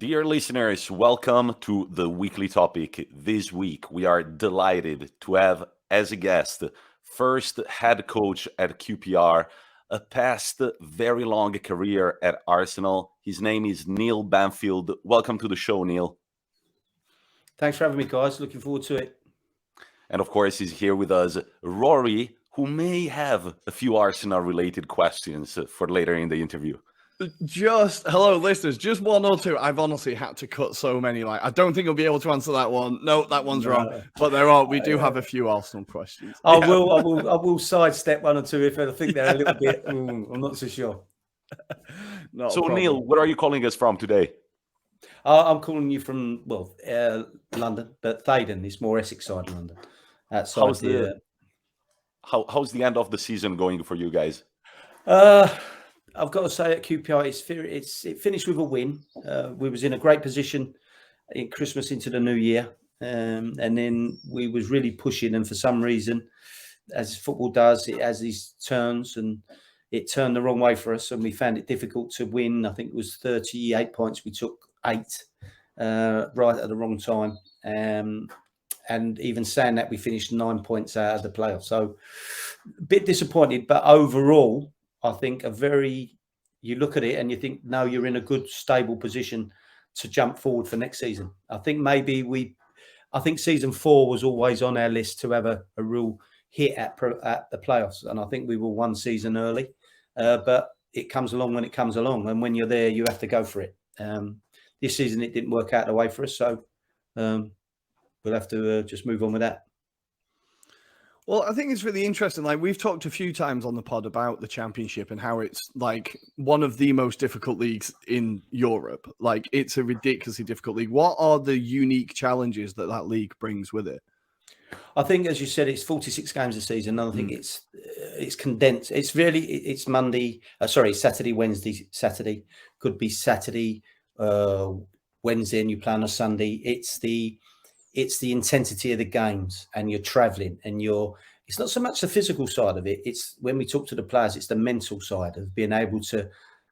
Dear listeners, welcome to the weekly topic. This week, we are delighted to have as a guest first head coach at QPR, a past very long career at Arsenal. His name is Neil Banfield. Welcome to the show, Neil. Thanks for having me, guys. Looking forward to it. And of course, he's here with us, Ruairi, who may have a few Arsenal-related questions for later in the interview. Hello, listeners. Just one or two. I've honestly had to cut so many. I don't think I'll be able to answer that one. No, that one's wrong. But we do have a few Arsenal questions. I will sidestep one or two if I think they're a little bit. I'm not so sure. So, Neil, where are you calling us from today? I'm calling you from London, but Thaden is more Essex side of London. How's the end of the season going for you guys? I've got to say at QPR, it finished with a win. We was in a great position in Christmas into the new year. And then we was really pushing. And for some reason, as football does, it has these turns and it turned the wrong way for us. And we found it difficult to win. I think it was 38 points. We took 8 right at the wrong time. And even saying that, we finished 9 points out of the playoffs. So a bit disappointed, but overall, I think you look at it and you think, no, you're in a good, stable position to jump forward for next season. I think I think season 4 was always on our list to have a real hit at the playoffs. And I think we were one season early, but it comes along when it comes along. And when you're there, you have to go for it. This season, it didn't work out the way for us. So we'll have to just move on with that. Well, I think it's really interesting. We've talked a few times on the pod about the Championship and how it's one of the most difficult leagues in Europe. It's a ridiculously difficult league. What are the unique challenges that league brings with it? I think, as you said, it's 46 games a season. And I think it's condensed. It's Saturday, Wednesday, Saturday. Could be Saturday, Wednesday, and you play on a Sunday. It's the intensity of the games, and you're traveling, and it's not so much the physical side of it. It's when we talk to the players, it's the mental side of being able to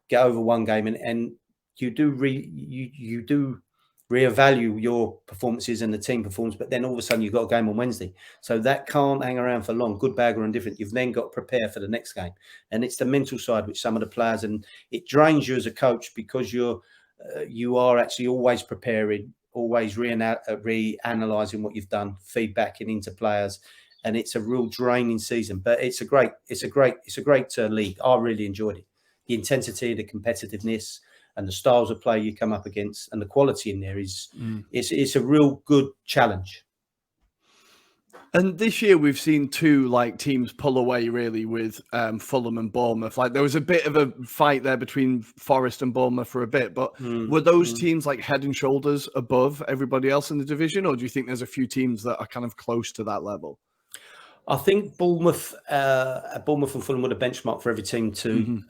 get over one game, and you do reevaluate your performances and the team performance, but then all of a sudden you've got a game on Wednesday. So that can't hang around for long, good, bad, or indifferent. You've then got to prepare for the next game. And it's the mental side which some of the players, and it drains you as a coach because you are actually always preparing, always reanalyzing what you've done, feedbacking into players, and it's a real draining season. But it's a great league. I really enjoyed it. The intensity, the competitiveness, and the styles of play you come up against, and the quality in there it's a real good challenge. And this year we've seen two teams pull away really with Fulham and Bournemouth. There was a bit of a fight there between Forest and Bournemouth for a bit, but were those teams head and shoulders above everybody else in the division, or do you think there's a few teams that are kind of close to that level? I think Bournemouth and Fulham were a benchmark for every team to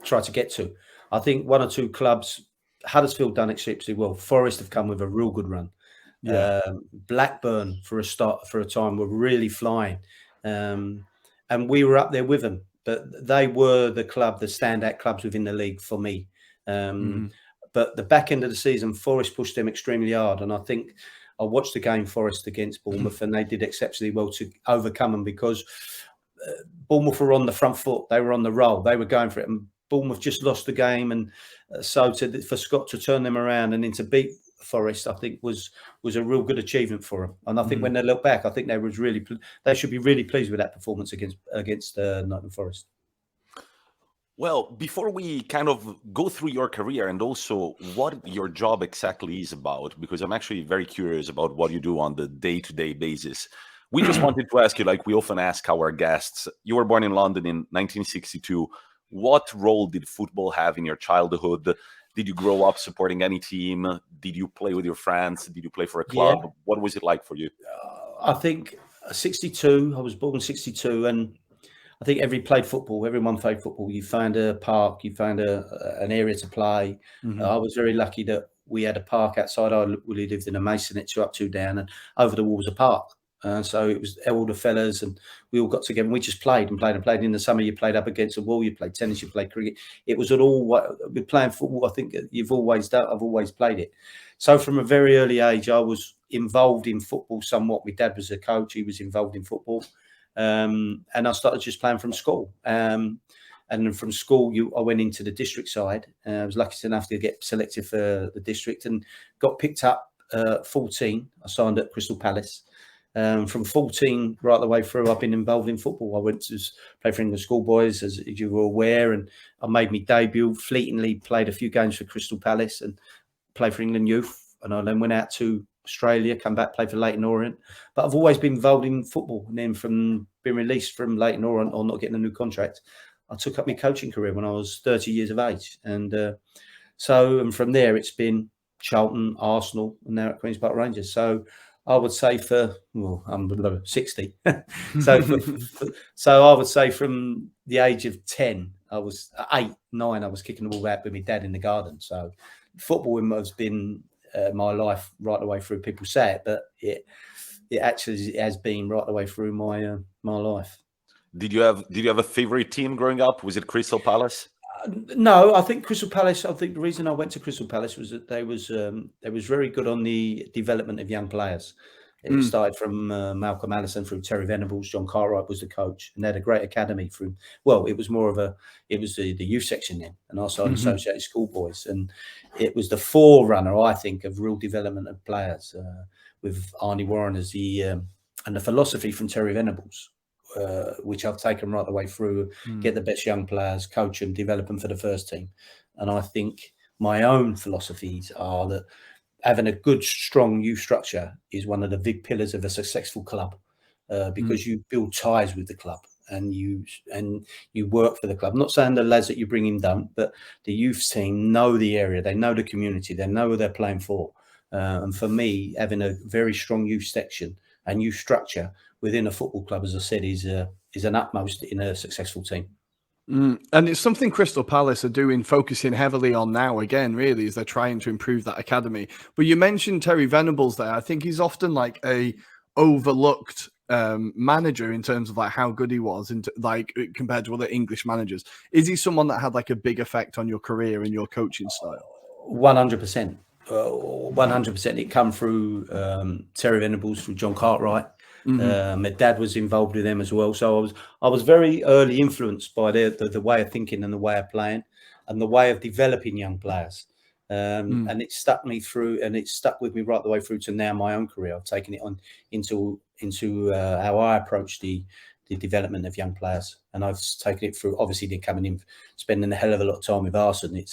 try to get to. I think one or two clubs, Huddersfield done exceptionally well. Forest have come with a real good run. Yeah. Blackburn for a time were really flying, and we were up there with them, but they were the standout clubs within the league for me. But the back end of the season, Forest pushed them extremely hard, and I think I watched the game Forest against Bournemouth, and they did exceptionally well to overcome them because Bournemouth were on the front foot, they were on the roll, they were going for it, and Bournemouth just lost the game, and so for Scott to turn them around and then to beat Forest, I think was a real good achievement for them. And I think when they look back, I think they should be really pleased with that performance against Nottingham Forest. Well, before we kind of go through your career and also what your job exactly is about, because I'm actually very curious about what you do on the day-to-day basis. We just wanted to ask you, we often ask our guests, you were born in London in 1962. What role did football have in your childhood? Did you grow up supporting any team? Did you play with your friends? Did you play for a club? Yeah. What was it like for you? I think 62, I was born in 62, and I think everyone played football. You found a park, you found an area to play. I was very lucky that we had a park outside. We lived in a masonette, 2 up, 2 down, and over the wall was a park. So it was all the fellas, and we all got together and we just played and played and played. In the summer, you played up against the wall, you played tennis, you played cricket. It was all what we're playing football. I think you've always done. I've always played it. So from a very early age, I was involved in football somewhat. My dad was a coach; he was involved in football, and I started just playing from school. And then from school, I went into the district side. I was lucky enough to get selected for the district and got picked up 14. I signed at Crystal Palace. From 14 right the way through, I've been involved in football. I went to play for England schoolboys, as you were aware, and I made my debut, fleetingly played a few games for Crystal Palace and played for England youth. And I then went out to Australia, come back, played for Leyton Orient. But I've always been involved in football. And then from being released from Leyton Orient or not getting a new contract, I took up my coaching career when I was 30 years of age. And and from there, it's been Charlton, Arsenal, and now at Queen's Park Rangers. So I would say I'm 60. so I would say from the age of 10, I was 8, 9, I was kicking the ball out with my dad in the garden. So football has been my life right the way through. People say it, but it actually has been right the way through my life. Did you have a favorite team growing up? Was it Crystal Palace? No, I think Crystal Palace. I think the reason I went to Crystal Palace was that they was very good on the development of young players. It started from Malcolm Allison through Terry Venables. John Cartwright was the coach, and they had a great academy. It was more of it was the youth section then, and also associated schoolboys, and it was the forerunner, I think, of real development of players with Arnie Warren as the and the philosophy from Terry Venables. Which I've taken right the way through, get the best young players, coach them, develop them for the first team. And I think my own philosophies are that having a good, strong youth structure is one of the big pillars of a successful club because you build ties with the club and you work for the club. I'm not saying the lads that you bring in don't, but the youth team know the area, they know the community, they know who they're playing for. And for me, having a very strong youth section and youth structure within a football club, as I said, is an utmost in a successful team. And it's something Crystal Palace are doing, focusing heavily on now again, really, as they're trying to improve that academy. But you mentioned Terry Venables there. I think he's often like a overlooked manager in terms of like how good he was and like compared to other English managers. Is he someone that had like a big effect on your career and your coaching style? 100%. 100%. It come through Terry Venables, through John Cartwright. My dad was involved with them as well, so I was very early influenced by the way of thinking and the way of playing and the way of developing young players. And it stuck me through, and it stuck with me right the way through to now my own career. I've taken it on into how I approach the development of young players, and I've taken it through. Obviously, they're coming in, spending a hell of a lot of time with Arsene.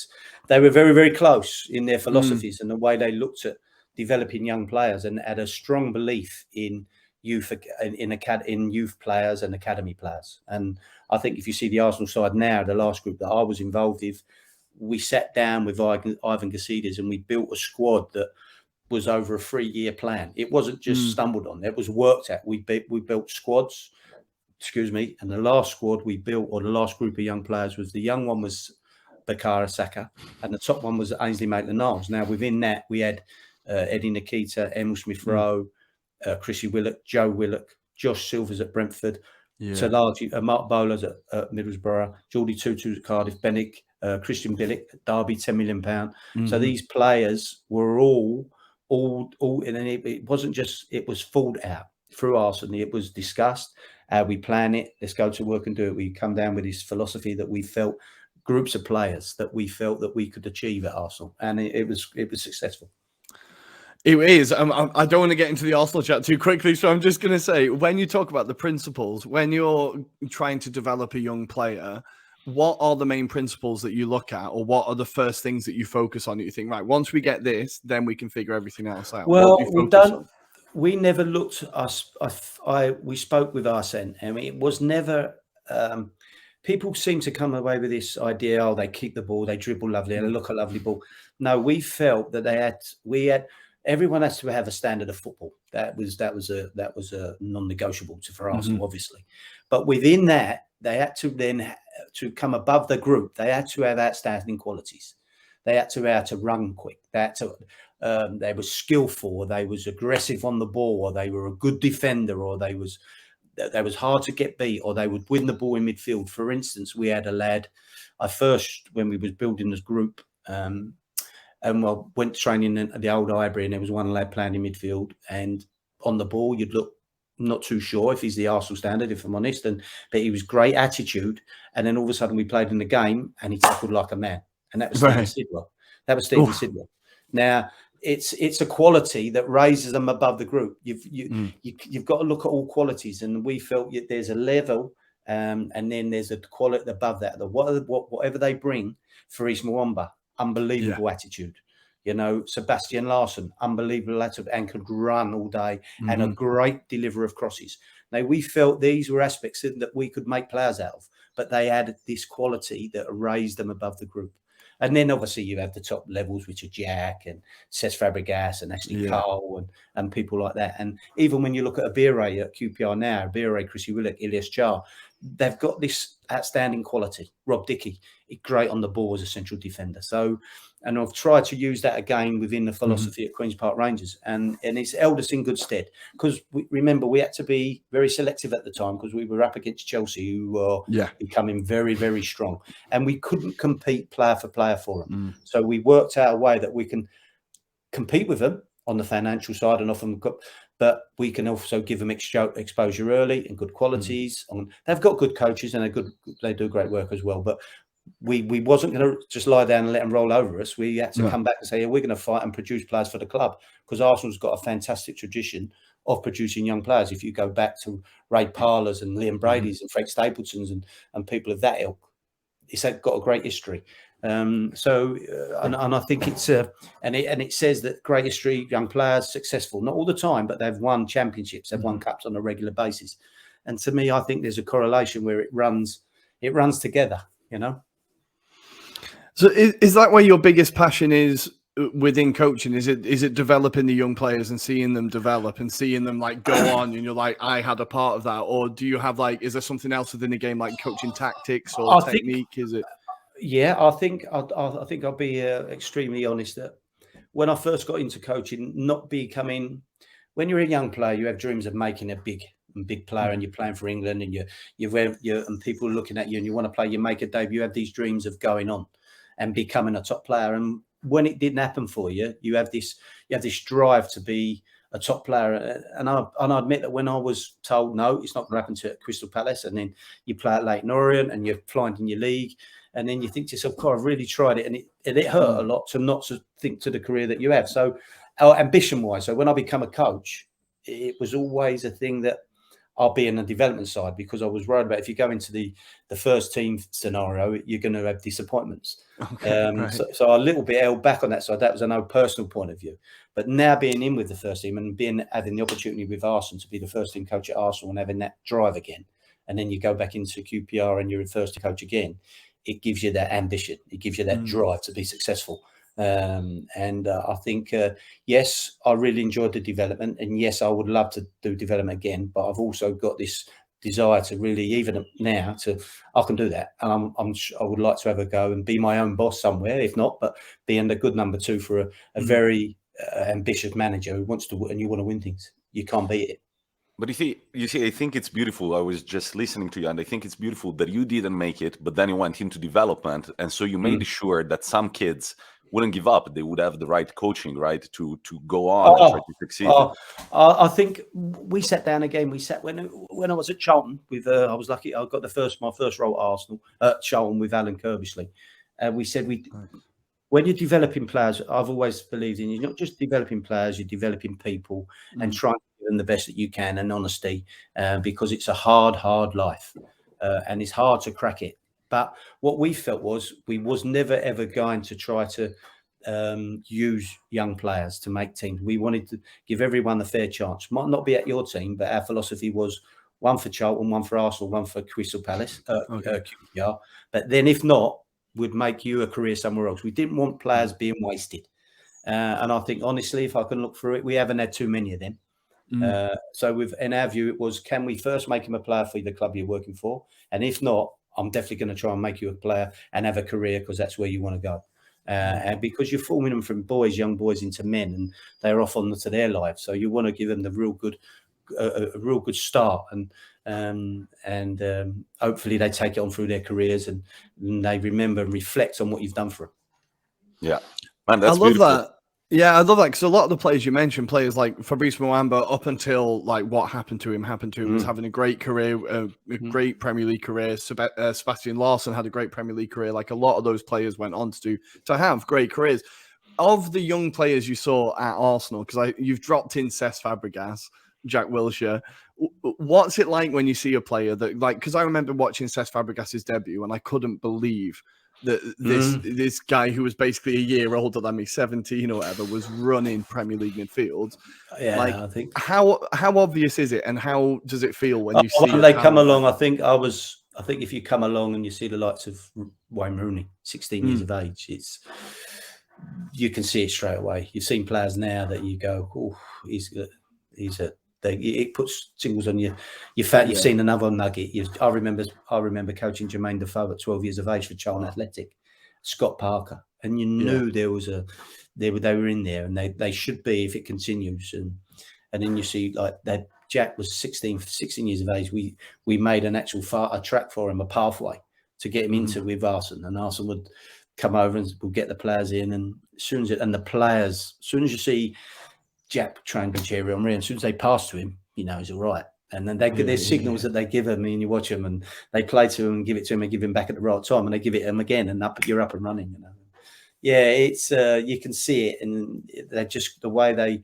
They were very, very close in their philosophies and the way they looked at developing young players, and had a strong belief in youth in youth players and academy players. And I think if you see the Arsenal side now, the last group that I was involved with, we sat down with Ivan Gasides and we built a squad that was over a 3-year plan. It wasn't just stumbled on; it was worked at. We built squads. And the last squad we built, or the last group of young players, was the young one was Bakara Saka, and the top one was Ainsley Maitland-Niles. Now within that we had Eddie Nikita, Emil Smith-Rowe, Chrissy Willock, Joe Willock, Josh Silvers at Brentford, Talaji, Mark Bowlers at Middlesbrough, Geordie Tutu at Cardiff, Bennick, Christian Billick at Derby, £10 million. So these players were all, and it wasn't just, it was thought out through Arsenal. It was discussed. We plan it. Let's go to work and do it. We come down with this philosophy that we felt, groups of players that we felt that we could achieve at Arsenal, and it was successful. It is. I don't want to get into the Arsenal chat too quickly, so I'm just going to say, when you talk about the principles, when you're trying to develop a young player, what are the main principles that you look at, or what are the first things that you focus on that you think, right, once we get this, then we can figure everything else out? Well, we never looked we spoke with Arsene. I mean, it was never people seem to come away with this idea, oh, they kick the ball, they dribble lovely, they look a lovely ball. No, we felt that everyone has to have a standard of football. That was a non-negotiable for Arsenal, obviously. But within that, they had to then to come above the group. They had to have outstanding qualities. They had to be able to run quick. They had to they were skillful, or they was aggressive on the ball, or they were a good defender, or they was hard to get beat, or they would win the ball in midfield. For instance, we had a lad, when we was building this group, and I went training at the old Highbury, and there was one lad playing in midfield, and on the ball, you'd look not too sure if he's the Arsenal standard, if I'm honest, but he was great attitude. And then all of a sudden we played in the game and he tackled like a man. And that was Stephen Sidwell. That was Stephen Sidwell. Now, it's a quality that raises them above the group. You've got to look at all qualities, and we felt there's a level, and then there's a quality above that. Whatever they bring for East Mwamba, unbelievable attitude. You know, Sebastian Larsson, unbelievable attitude, and could run all day, and a great deliverer of crosses. Now, we felt these were aspects that we could make players out of, but they had this quality that raised them above the group. And then obviously you have the top levels, which are Jack and Cesc Fabregas and Ashley Cole and people like that. And even when you look at Abire at QPR now, Abire, Chrissy Willock, Ilyas Char, they've got this outstanding quality. Rob Dickey, great on the ball as a central defender. So, and I've tried to use that again within the philosophy at Queen's Park Rangers, and it's held us in good stead. Because remember, we had to be very selective at the time because we were up against Chelsea, who were becoming very, very strong, and we couldn't compete player for player for them. So we worked out a way that we can compete with them on the financial side, and often but we can also give them exposure early and good qualities. They've got good coaches and they do great work as well. But we wasn't going to just lie down and let them roll over us. We had to come back and say, we're going to fight and produce players for the club, because Arsenal's got a fantastic tradition of producing young players. If you go back to Ray Parlers and Liam Brady's and Frank Stapletons and people of that ilk, it's got a great history. And I think it's and it says that great history, young players, successful, not all the time, but they've won championships, they've won cups on a regular basis. And to me, I think there's a correlation where it runs together, you know. So is that where your biggest passion is within coaching? Is it developing the young players and seeing them develop and seeing them like go on, and you're like, I had a part of that? Or do you have is there something else within the game, like coaching tactics or technique? Is it? Yeah, I think I'll be extremely honest that when I first got into coaching, when you're a young player, you have dreams of making a big player, and you're playing for England, and you're and people are looking at you, and you want to play, you make a debut, you have these dreams of going on and becoming a top player. And when it didn't happen for you, you have this drive to be a top player. And I admit that when I was told, no, it's not going to happen to Crystal Palace, and then you play at Leyton Orient and you're flying in your league, and then you think to yourself, God, I've really tried it. And it hurt a lot to not to think to the career that you have. So ambition-wise, so when I become a coach, it was always a thing that I'll be in the development side, because I was worried about if you go into the first team scenario, you're going to have disappointments. Right. So I a little bit held back on that side. That was an old personal point of view. But now being in with the first team and having the opportunity with Arsene to be the first team coach at Arsenal and having that drive again, and then you go back into QPR and you're the first team coach again, it gives you that ambition. It gives you that drive to be successful. I think, yes, I really enjoyed the development, and yes, I would love to do development again, but I've also got this desire to really, even now, I can do that. And I would like to have a go and be my own boss somewhere, if not, but being a good number two for a very ambitious manager who wants to, and you want to win things. You can't beat it. But you see, I think it's beautiful. I was just listening to you, and I think it's beautiful that you didn't make it, but then you went into development, and so you made sure that some kids wouldn't give up. They would have the right coaching, right, to go on and try to succeed. I think we sat down again. We sat when I was at Charlton with. I was lucky. I got my first role at Arsenal at Charlton with Alan Kirbysley. We said when you're developing players, I've always believed in you're not just developing players, you're developing people and trying to give them the best that you can, and honesty, because it's a hard life, and it's hard to crack it. But what we felt was we was never, ever going to try to use young players to make teams. We wanted to give everyone a fair chance. Might not be at your team, but our philosophy was one for Charlton, one for Arsenal, one for Crystal Palace, QPR. But then if not, we'd make you a career somewhere else. We didn't want players being wasted. And I think, honestly, if I can look through it, we haven't had too many of them. So in our view, it was, can we first make him a player for the club you're working for? And if not, I'm definitely going to try and make you a player and have a career, because that's where you want to go. And because you're forming them from young boys into men, and they're off on to their lives. So you want to give them the real good, a real good start, and hopefully they take it on through their careers, and they remember and reflect on what you've done for them. Yeah, man, that's I love beautiful. that. Yeah, I love that, because a lot of the players you mentioned, players like Fabrice Muamba, up until like what happened to him, was having a great career, a great Premier League career. Sebastian Larsson had a great Premier League career. Like, a lot of those players went on to have great careers. Of the young players you saw at Arsenal, because you've dropped in Cesc Fabregas, Jack Wilshere, what's it like when you see a player that, like, because I remember watching Cesc Fabregas's debut and I couldn't believe that this guy who was basically a year older than me, 17 or whatever, was running Premier League midfield. Yeah, like, I think how obvious is it, and how does it feel when you see when they come along? like, I think if you come along and you see the likes of Wayne Rooney, 16 years of age, you can see it straight away. You've seen players now that you go, oh, it puts tingles on you. You've seen another nugget. I remember coaching Jermaine Defoe at 12 years of age for Charlton Athletic, Scott Parker, and you knew they were in there, and they should be if it continues. And then you see like that. Jack was 16 years of age. We made an actual a track for him, a pathway to get him into with Arsene, and Arsene would come over and we'll get the players in, and as soon as you see Jack trying to cheer him, as soon as they pass to him, you know he's all right. And then there's signals that they give him, and you watch them, and they play to him and give it to him and give him back at the right time, and they give it him again, and you're up and running. You know, yeah, it's you can see it, and they're just the way they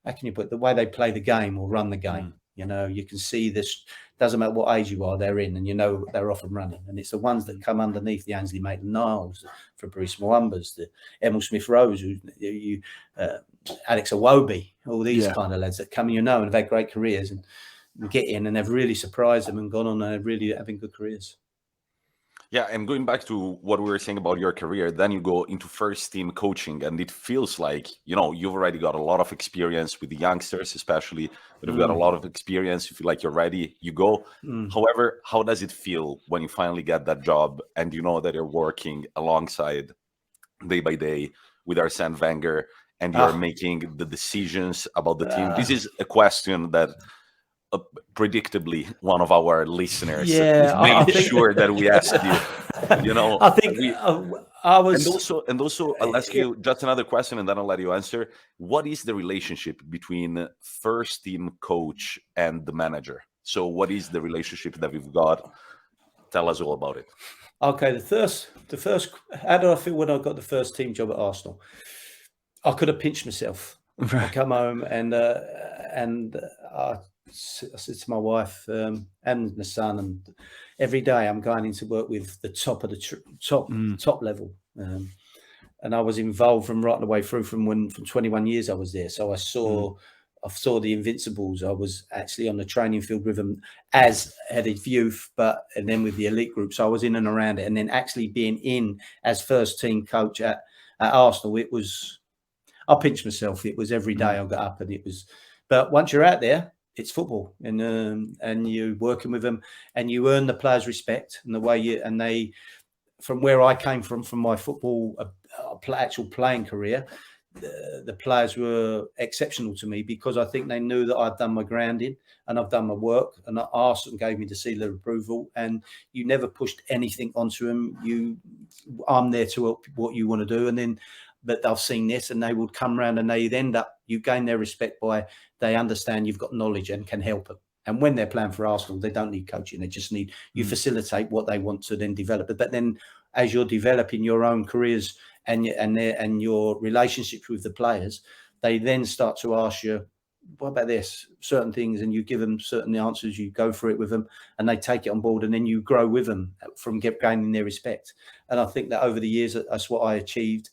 how can you put it? The way they play the game or run the game. You know, you can see this. Doesn't matter what age you are, they're in, and you know they're off and running. And it's the ones that come underneath, the Ainsley Maitland-Niles, Fabrice Muambas, the Emil Smith-Rowe, Alex Iwobi, all these kind of lads that come, and have had great careers and get in, and they've really surprised them and gone on and really having good careers. Yeah, and going back to what we were saying about your career, then you go into first team coaching, and it feels like, you've already got a lot of experience with the youngsters, especially, but you've got a lot of experience. You feel like you're ready, you go. However, how does it feel when you finally get that job and you know that you're working alongside day by day with Arsene Wenger, and you're making the decisions about the team? This is a question that predictably one of our listeners made sure that we asked you. I think I was, and also I'll ask you just another question, and then I'll let you answer. What is the relationship between first team coach and the manager? So what is the relationship that we've got? Tell us all about it. Okay, the first. How did I feel when I got the first team job at Arsenal? I could have pinched myself. I come home and I said to my wife and the son, and every day I'm going into work with the top of the top level, and I was involved from right the way through from 21 years I was there. So I saw the Invincibles. I was actually on the training field with them as head of youth, and then with the elite group. So I was in and around it, and then actually being in as first team coach at Arsenal, I pinched myself. It was every day I got up, and it was. But once you're out there, it's football, and you're working with them, and you earn the players' respect, and the way from where I came from my football actual playing career, the players were exceptional to me, because I think they knew that I'd done my grounding and I've done my work, and Arsene gave me the seal of approval, and you never pushed anything onto them. I'm there to help what you want to do, and then. But they've seen this, and they would come around, and you gain their respect by they understand you've got knowledge and can help them. And when they're playing for Arsenal, they don't need coaching; they just need you facilitate what they want to then develop. But then, as you're developing your own careers and your relationships with the players, they then start to ask you, "What about this?" Certain things, and you give them certain answers. You go through it with them, and they take it on board, and then you grow with them from gaining their respect. And I think that over the years, that's what I achieved.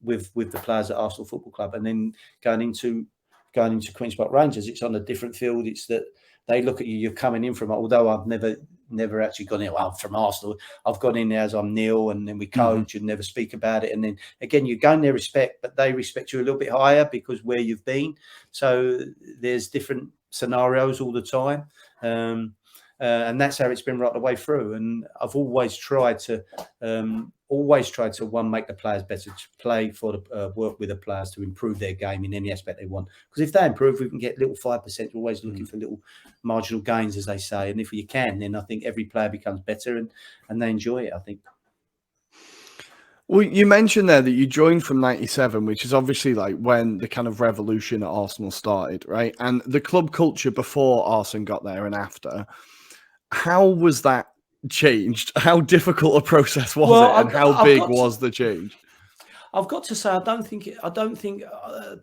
With the players at Arsenal Football Club, and then going into Queen's Park Rangers, it's on a different field. It's that they look at you. You're coming in from. Although I've never actually gone in. Well, I'm from Arsenal. I've gone in there as I'm Neil, and then we coach and never speak about it. And then again, you gain their respect, but they respect you a little bit higher because where you've been. So there's different scenarios all the time. And that's how it's been right the way through. And I've always tried to make the players better, to play for the work with the players to improve their game in any aspect they want. Because if they improve, we can get little 5%. We're always looking for little marginal gains, as they say. And if you can, then I think every player becomes better and they enjoy it, I think. Well, you mentioned there that you joined from 97, which is obviously like when the kind of revolution at Arsenal started, right? And the club culture before Arsene got there and after, how was that changed? How difficult a process was it? And how big was the change? I've got to say, I don't think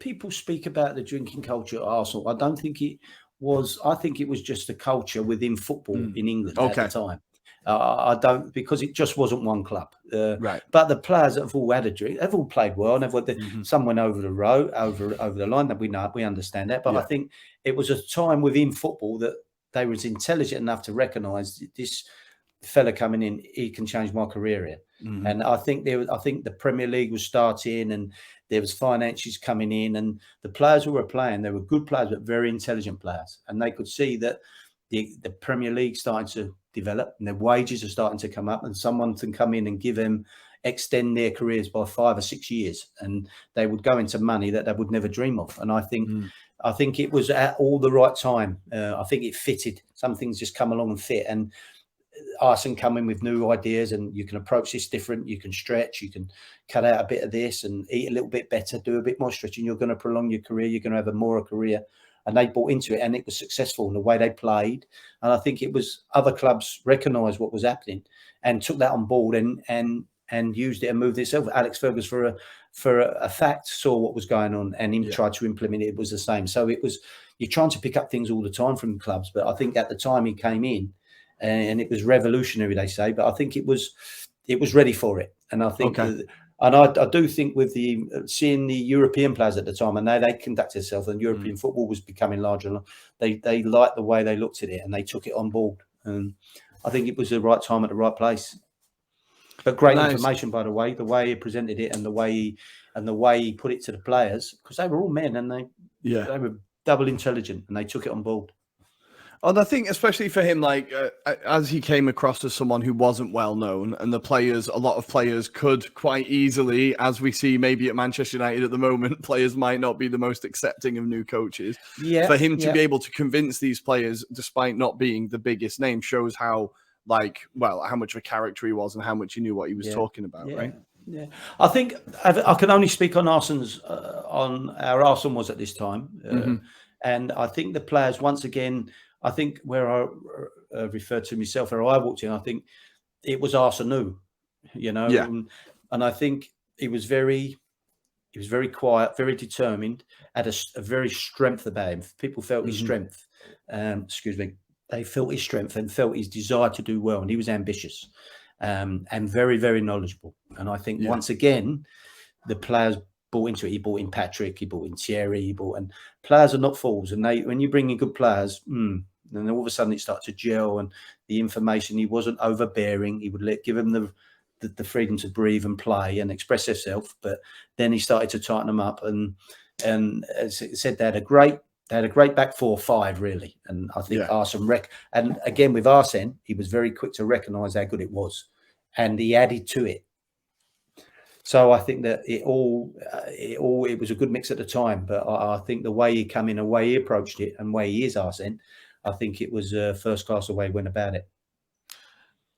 people speak about the drinking culture at Arsenal. I don't think it was. I think it was just a culture within football in England at the time. I don't, because it just wasn't one club. Right. But the players that have all had a drink, they've all played well. And some went over the road, over the line. That we understand that. But I think it was a time within football that they was intelligent enough to recognise this fella coming in, he can change my career here. And I think the Premier League was starting, and there was finances coming in, and the players who were playing, they were good players, but very intelligent players, and they could see that the Premier League starting to develop, and their wages are starting to come up, and someone can come in and give them, extend their careers by 5 or 6 years, and they would go into money that they would never dream of. And I think it was at all the right time. I think it fitted. Some things just come along and fit, and Arsene come in with new ideas, and you can approach this different. You can stretch, you can cut out a bit of this and eat a little bit better, do a bit more stretching. You're going to prolong your career. You're going to have a more career. And they bought into it, and it was successful in the way they played. And I think it was other clubs recognised what was happening and took that on board and used it and moved itself. Alex Ferguson, for a fact, saw what was going on and tried to implement it. It was the same. So you're trying to pick up things all the time from clubs. But I think at the time he came in, and it was revolutionary, they say. But I think it was ready for it. And I think. And I do think with seeing the European players at the time, and they conducted themselves, and European football was becoming larger, and they liked the way they looked at it, and they took it on board. And I think it was the right time at the right place. But great information, by the way he presented it, and the way he put it to the players, because they were all men, and they were double intelligent, and they took it on board. And I think, especially for him, like as he came across as someone who wasn't well known, and a lot of players could quite easily, as we see maybe at Manchester United at the moment, players might not be the most accepting of new coaches. For him to be able to convince these players, despite not being the biggest name, shows how much of a character he was and how much he knew what he was talking about, right? Yeah, I think I can only speak on Arsene's on how Arsene was at this time, and I think the players, once again. I think where I referred to myself, where I walked in, I think it was Arsene, and I think he was very quiet, very determined, had a very strength about him. People felt his strength. They felt his strength and felt his desire to do well, and he was ambitious and very, very knowledgeable. And I think once again, the players bought into it. He bought in Patrick, he bought in Thierry, and players are not fools. And when you bring in good players, then all of a sudden it started to gel, and the information, he wasn't overbearing. He would give them the freedom to breathe and play and express themselves. But then he started to tighten them up, and as it said, they had a great back 4-5 really. And I think Arsene and again with Arsene, he was very quick to recognise how good it was, and he added to it. So I think that it was a good mix at the time. But I think the way he came in, the way he approached it, and the way he is Arsene, I think it was first class the way he went about it.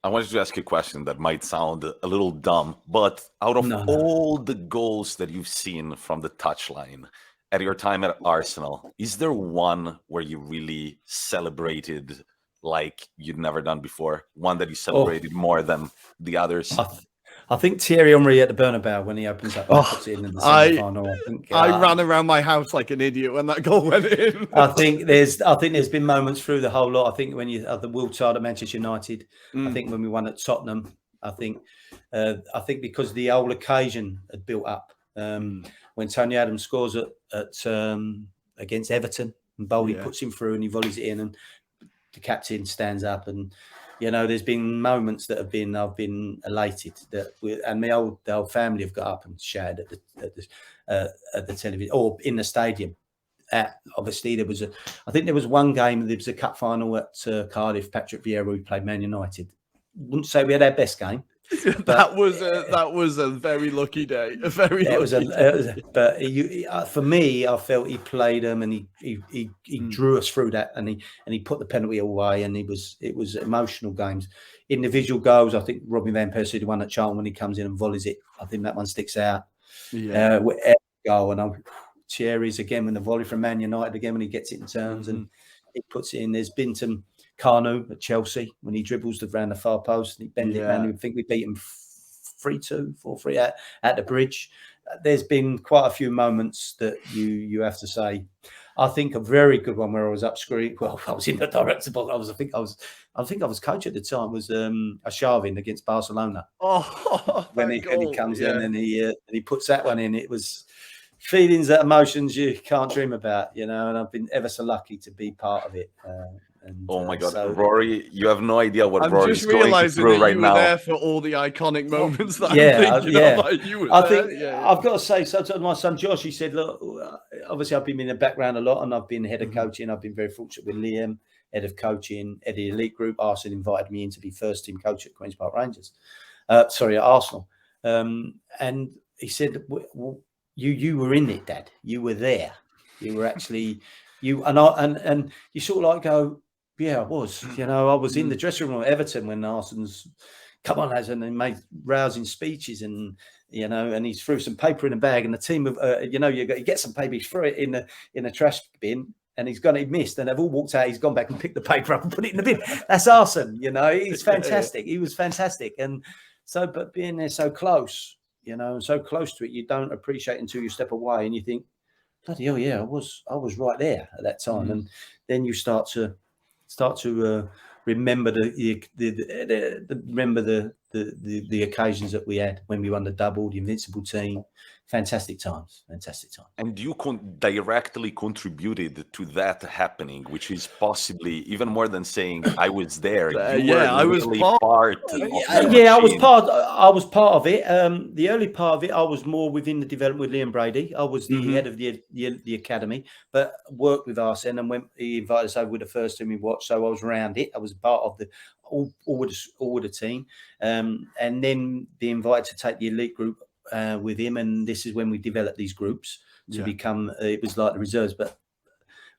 I wanted to ask you a question that might sound a little dumb, but out of all the goals that you've seen from the touchline at your time at Arsenal, is there one where you really celebrated like you'd never done before? One that you celebrated more than the others? I think Thierry Henry at the Bernabeu when he opens up and puts it in the semi-final. I ran around my house like an idiot when that goal went in. I think there's been moments through the whole lot. I think when you had the World title at Manchester United, I think when we won at Tottenham, I think because the whole occasion had built up. When Tony Adams scores against Everton, and Bowley puts him through and he volleys it in, and the captain stands up, and there's been moments that I've been elated and the whole family have got up and shouted at the television or in the stadium. obviously I think there was one game, there was a cup final at Cardiff, Patrick Vieira, who played Man United. Wouldn't say we had our best game. That was a very lucky day. A very lucky day. But for me, I felt he played them, and he drew us through that, and he put the penalty away, and it was emotional games. Individual goals, I think Robin van Persie, the one at Charlton, when he comes in and volleys it, I think that one sticks out. Yeah. Goal, and Thierry's again when the volley from Man United again when he gets it in turns and he puts it in. There's been some Carno at Chelsea when he dribbles around the far post and he bends it around. I think we beat him 3-2, 4-3 at the bridge. There's been quite a few moments that you have to say. I think a very good one where I was up screen. Well, I was in the director's box. I think I was coach at the time. Was Arshavin against Barcelona. When he comes in and he puts that one in. It was feelings, that emotions you can't dream about, and I've been ever so lucky to be part of it. Oh my God, Rory, you have no idea what I'm Rory's just realizing going through that right you now. were there for all the iconic moments that I'm thinking of. Like you were I've got to say, so to my son Josh, he said, look, obviously I've been in the background a lot and I've been head of coaching. I've been very fortunate with Liam, head of coaching, head of the elite group. Arsene invited me in to be first team coach at Queen's Park Rangers. At Arsenal. And he said, you were in it, Dad. You were there. You were actually, and you sort of like go, yeah, I was. I was in the dressing room at Everton when Arsene's come on, lads, and he made rousing speeches, and and he threw some paper in a bag, and the team of you get some paper, he threw it in a trash bin, and he missed, and they've all walked out. He's gone back and picked the paper up and put it in the bin. That's Arsene. He's fantastic. He was fantastic, and so, but being there so close, so close to it, you don't appreciate until you step away and you think, bloody hell, yeah, I was right there at that time, and then you start to remember the occasions that we had when we won the double, the invincible team. Fantastic times. And you directly contributed to that happening, which is possibly even more than saying I was there. I was part of it. I was part of it. The early part of it, I was more within the development with Liam Brady. I was the head of the academy, but worked with Arsene, and when he invited us over with the first team we watched, so I was around it. I was part of the all the team, and then be invited to take the elite group with him, and this is when we developed these groups to become. It was like the reserves, but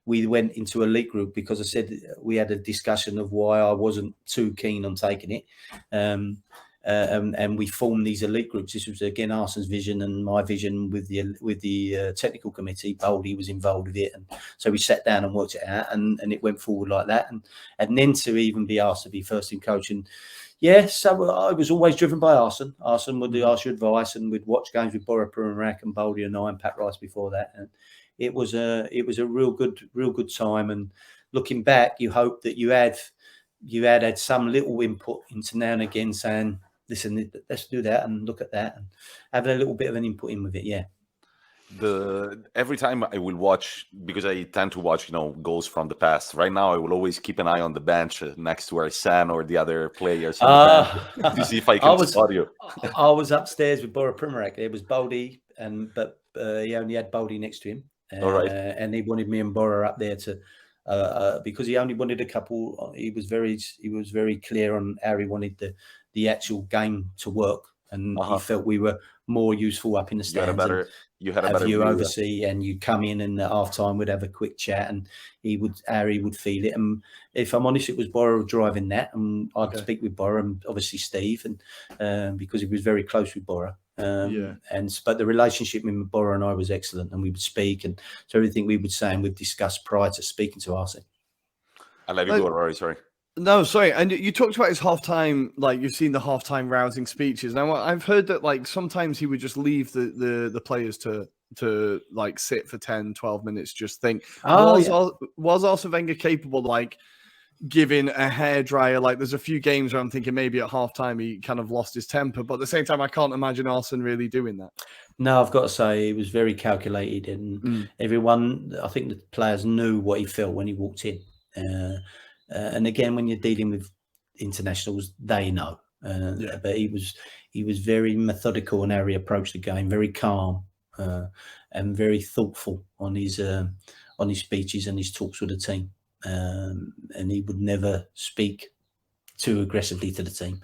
we went into elite group because I said we had a discussion of why I wasn't too keen on taking it, and we formed these elite groups. This was again Arsene's vision and my vision with the technical committee. Baldy was involved with it, and so we sat down and worked it out, and it went forward like that, and then to even be asked to be first team coach. And so I was always driven by Arsene. Arsene would ask your advice, and we'd watch games with Bora Purinrak and Baldy and I and Pat Rice before that. And it was a real good time. And looking back, you hope that you had some little input into now and again saying, listen, let's do that and look at that, and having a little bit of an input in with it. Yeah. Every time I will watch, because I tend to watch, goals from the past. Right now, I will always keep an eye on the bench next to Arsene or the other players to see if I can spot you. I was upstairs with Bora Primarek. It was Baldy, but he only had Baldy next to him. All right. And he wanted me and Bora up there to because he only wanted a couple. He was very clear on how he wanted the actual game to work, and he felt we were more useful up in the stands. You had a better view oversee, and you come in, and at half time we'd have a quick chat, and Harry would feel it. And if I'm honest, it was Bora driving that, and I'd speak with Bora and obviously Steve, and because he was very close with Bora. But the relationship with Bora and I was excellent, and we would speak, and so everything we would say and we'd discuss prior to speaking to Arsene. I let you go, Rory. Sorry. No, sorry. And you talked about his halftime, like you've seen the halftime rousing speeches. Now I've heard that like sometimes he would just leave the players to like sit for 10, 12 minutes, just think. Was Arsene Wenger capable like giving a hairdryer? Like there's a few games where I'm thinking maybe at halftime he kind of lost his temper, but at the same time I can't imagine Arsene really doing that. No, I've got to say he was very calculated, and everyone, I think the players knew what he felt when he walked in. And again, when you're dealing with internationals, they know. But he was very methodical in how he approached the game, very calm and very thoughtful on his on his speeches and his talks with the team, and he would never speak too aggressively to the team,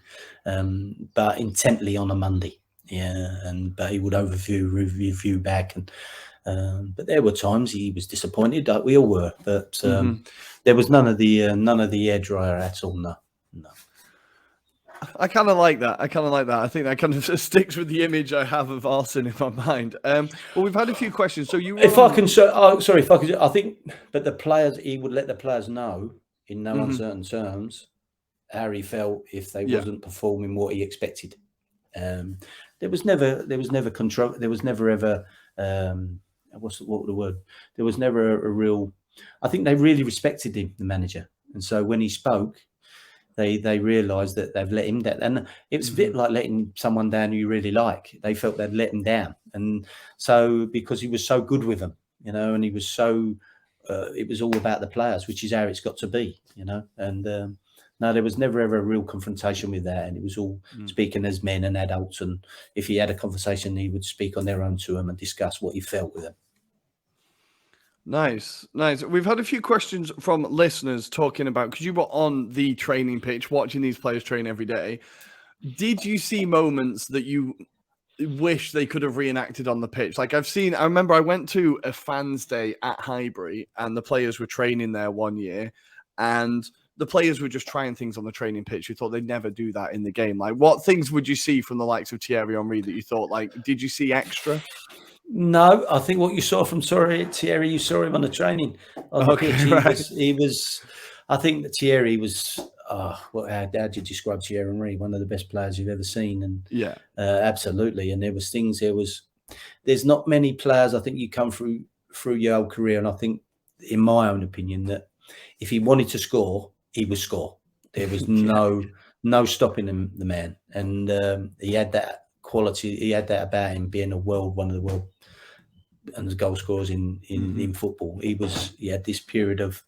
but intently on a Monday. But he would review back, and but there were times he was disappointed, like we all were. But there was none of the air dryer at all. No. I kind of like that. I think that kind of sticks with the image I have of Arsene in my mind. Well, we've had a few questions. So you, if I can, sorry, if I could, I think, but the players, he would let the players know in no uncertain terms how he felt if they wasn't performing what he expected. There was never control. There was never ever what the word? There was never a real. I think they really respected him, the manager, and so when he spoke, they realised that they've let him down, and it was a bit like letting someone down who you really like. They felt they'd let him down, and so because he was so good with them, and he was so. It was all about the players, which is how it's got to be, and. No, there was never ever a real confrontation with that, and it was all speaking as men and adults. And if he had a conversation, he would speak on their own to him and discuss what he felt with them. Nice. We've had a few questions from listeners talking about, because you were on the training pitch watching these players train every day. Did you see moments that you wish they could have reenacted on the pitch? Like I remember I went to a fans day at Highbury, and the players were training there one year, and the players were just trying things on the training pitch. You thought they'd never do that in the game. Like, what things would you see from the likes of Thierry Henry that you thought, like, did you see extra? No, I think what you saw from Thierry, you saw him on the training on the pitch. He was. I think that Thierry was. How do you describe Thierry Henry? One of the best players you've ever seen, and absolutely. And there was things. There's not many players. I think you come through your whole career, and I think, in my own opinion, that if he wanted to score, he would score. There was no stopping him, the man, and he had that quality. He had that about him, being one of the world and the goal scorers in football. He had this period of.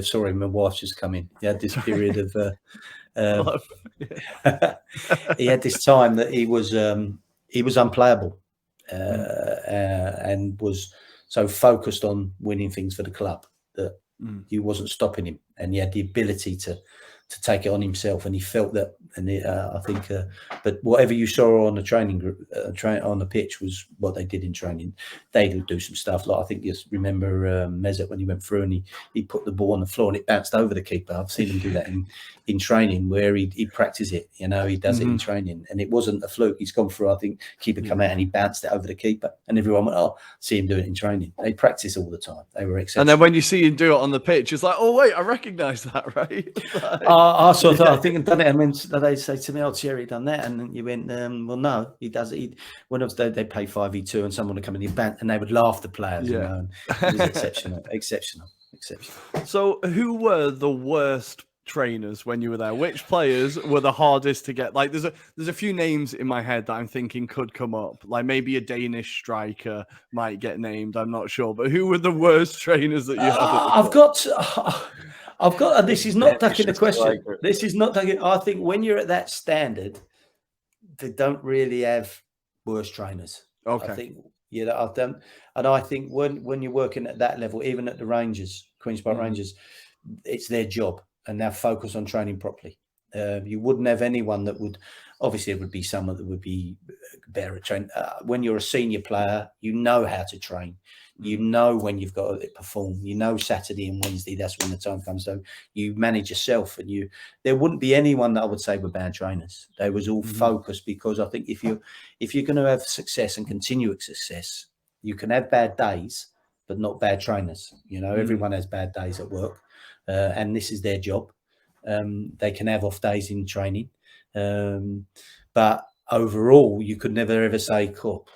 Sorry, my wife's just come in. He had this period of. He had this time that he was unplayable, and was so focused on winning things for the club that he wasn't stopping him, and he had the ability to take it on himself, and he felt that. And I think, but whatever you saw on the training group, on the pitch, was what they did in training. They would do some stuff like, I think you remember Mesut when he went through and he put the ball on the floor and it bounced over the keeper. I've seen him do that in training, where he practice it. He does it in training, and it wasn't a fluke. He's gone through. I think keeper come out and he bounced it over the keeper, and everyone went, "Oh, see him do it in training." They practice all the time. They were exceptional. And then when you see him do it on the pitch, it's like, "Oh wait, I recognise that, right?" I sort of, I think I've done it, and when they say to me, "Oh, Thierry done that," and then you went, "Well, no, he does it." When they play 5v2 and someone would come in and they would laugh, the players, and it was exceptional. So, who were the worst trainers when you were there? Which players were the hardest to get? Like, there's a few names in my head that I'm thinking could come up. Like maybe a Danish striker might get named. I'm not sure, but who were the worst trainers that you had? I've got. This is not ducking the question. This is not ducking. I think when you're at that standard, they don't really have worse trainers. Okay. I think I've done, and I think when you're working at that level, even at the Rangers, Queen's Park Rangers, it's their job, and they're focused on training properly. You wouldn't have anyone that would. Obviously, it would be someone that would be better at training. When you're a senior player, you know how to train. You know when you've got to perform. You know Saturday and Wednesday, that's when the time comes. So you manage yourself, and there wouldn't be anyone that I would say were bad trainers. They was all focused, because I think if you're going to have success and continuous success, you can have bad days, but not bad trainers. Everyone has bad days at work, and this is their job. They can have off days in training, but overall, you could never ever say, "Cool,